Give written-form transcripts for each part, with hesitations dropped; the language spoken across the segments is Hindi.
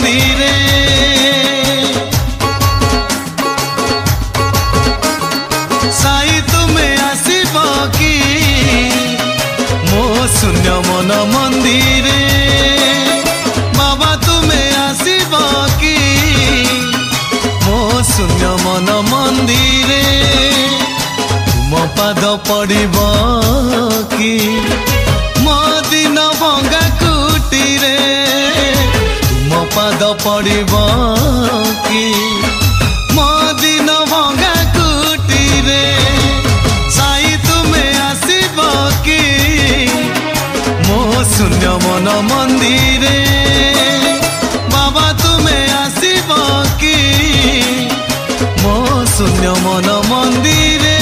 मंदिरे साई तुमे आसिब कि मो शून्य मन मंदिरे बाबा तुमे आसिब कि मो शून्य मन मंदिरे तुम पाद पड़िब कि मो दिन भंगा कुटीरे तुम पाद पड़िब कि मो दिन भंगा कुटीरे साई तुमे आसिब कि मो शून्य मन मंदिरे बाबा तुमे आसिब कि मो शून्य मन मंदिरे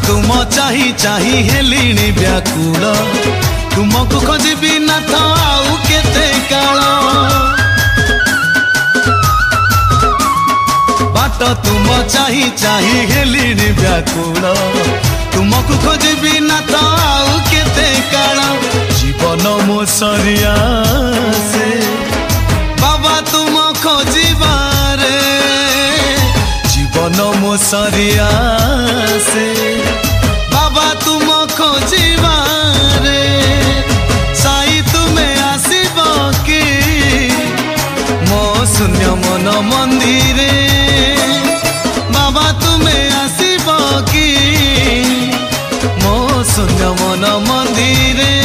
तुम चाही चाही हेलिणी व्याकुल तुमको खोजबी ना तो आउ केते काल बाट तुम चाही चाही हेलिणी व्याकुल तुमको खोजबी ना तो आउ केते काल जीवन मो सरिया से बाबा तुम खोजिबारे जीवन मो सरिया से बाबा तुम खोजिबारे साई तुमे आसिब कि मो शून्य मन मंदिरे बाबा तुमे आसिब कि मो शून्य मन मंदिरे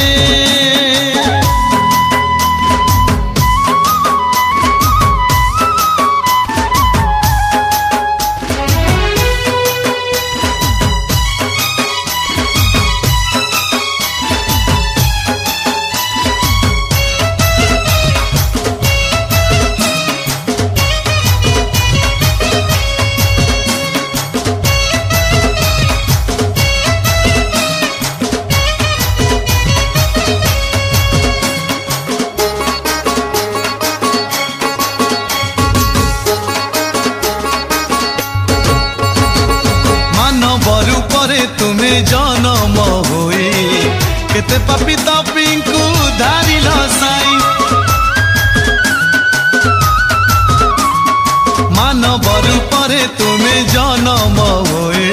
तुमे जन्म होए केते पापी तपिंकु धारिल साई मानव रूपरे तुमे जन्म होए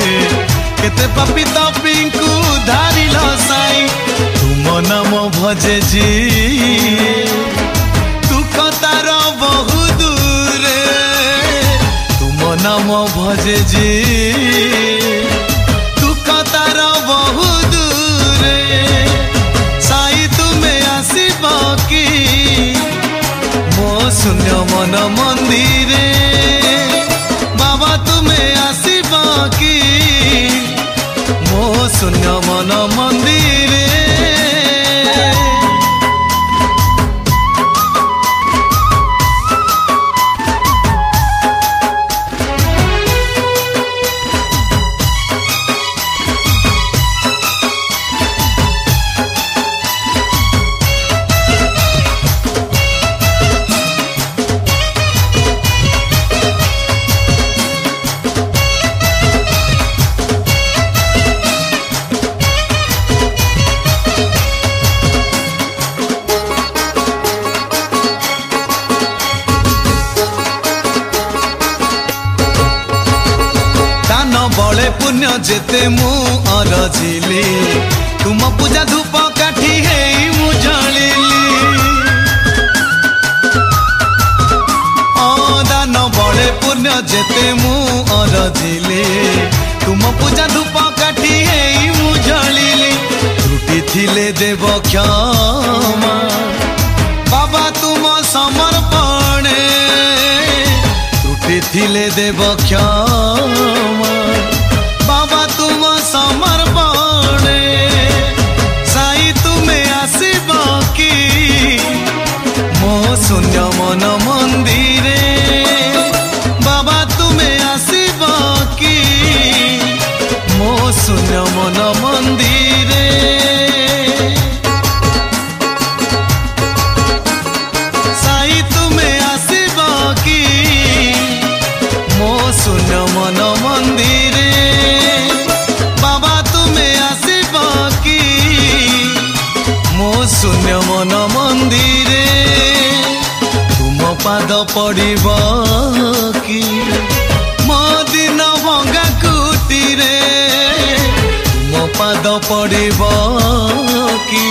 केते पापी तपिंकु धारिल साई तुम नाम भजे जी दुख तार बहु दूरे तुम नाम भजे जी तार बहु दूरे साई तुमे आसिब कि मो शून्य मन मंदिरे बाबा तुमे आसिब कि मो शून्य मन मंदिरे बड़े पुण्य जेते मु अरजिली तुम पूजा धूप काठी है मु जलिली दान बड़े पुण्य जेते मु अरजिली तुम पूजा धूप काठी है मु जलिली त्रुटि थिले देव क्षमा बाबा तुम समर्पणे त्रुटि थिले देव क्षमा ମନ୍ଦିରେ ତୁମ ପାଦ ପଡ଼ିବ କି ମୋ ଦିନ ଭଙ୍ଗା କୁଟିରେ ତୁମ ପାଦ ପଡ଼ିବ କି